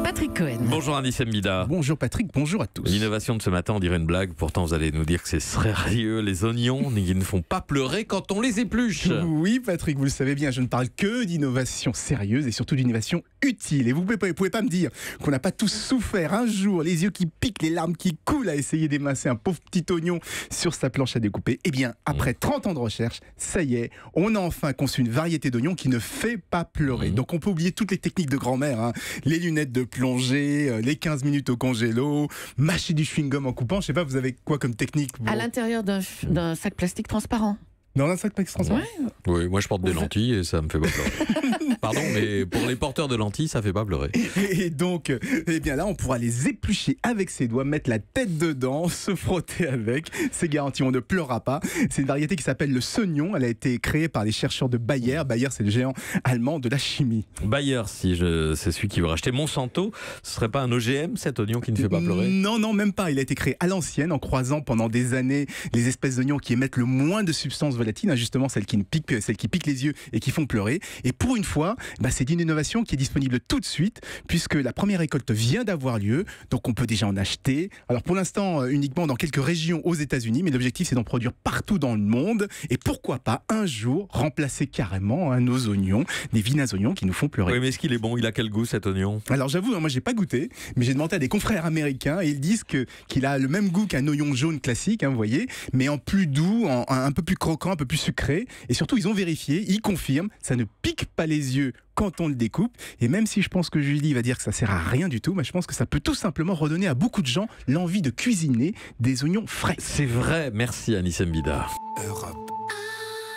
Patrick Cohen. Bonjour Anissem Bida. Bonjour Patrick, bonjour à tous. L'innovation de ce matin, on dirait une blague, pourtant vous allez nous dire que c'est sérieux. Les oignons, ils ne font pas pleurer quand on les épluche. Oui Patrick, vous le savez bien, je ne parle que d'innovation sérieuse et surtout d'innovation utile. Et vous pouvez pas me dire qu'on n'a pas tous souffert un jour, les yeux qui piquent, les larmes qui coulent à essayer d'émasser un pauvre petit oignon sur sa planche à découper. Eh bien, après 30 ans de recherche, ça y est, on a enfin conçu une variété d'oignons qui ne fait pas pleurer. Donc on peut oublier toutes les techniques de grand-mère, hein. Les lunettes de plongée, les 15 minutes au congélo, mâcher du chewing-gum en coupant. Je sais pas, vous avez quoi comme technique À l'intérieur d'un sac plastique transparent. Dans un sac transparent. Ouais. Oui, moi je porte des lentilles et ça me fait pas pleurer. Pardon, mais pour les porteurs de lentilles, ça fait pas pleurer. Et donc, eh bien là, on pourra les éplucher avec ses doigts, mettre la tête dedans, se frotter avec. C'est garanti, on ne pleurera pas. C'est une variété qui s'appelle le Saugnon. Elle a été créée par les chercheurs de Bayer. Bayer, c'est le géant allemand de la chimie. Bayer, c'est celui qui veut racheter Monsanto, ce serait pas un OGM, cet oignon qui ne fait pas pleurer? Non, même pas. Il a été créé à l'ancienne, en croisant pendant des années les espèces d'oignons qui émettent le moins de substances volatiles, hein, justement celles qui piquent les yeux et qui font pleurer. Et pour une fois, c'est une innovation qui est disponible tout de suite, puisque la première récolte vient d'avoir lieu, donc on peut déjà en acheter. Alors pour l'instant, uniquement dans quelques régions aux États-Unis, mais l'objectif c'est d'en produire partout dans le monde, et pourquoi pas un jour remplacer carrément nos oignons, des vilains oignons qui nous font pleurer. Oui, mais est-ce qu'il est bon? Il a quel goût cet oignon? Alors j'avoue, moi j'ai pas goûté, mais j'ai demandé à des confrères américains, et ils disent qu'il a le même goût qu'un oignon jaune classique, hein, vous voyez, mais en plus doux, un peu plus croquant, un peu plus sucré, et surtout ils ont vérifié, ils confirment, ça ne pique pas les yeux quand on le découpe. Et même si je pense que Julie va dire que ça sert à rien du tout, je pense que ça peut tout simplement redonner à beaucoup de gens l'envie de cuisiner des oignons frais. C'est vrai, merci Anissem Bida.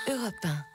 Europe 1.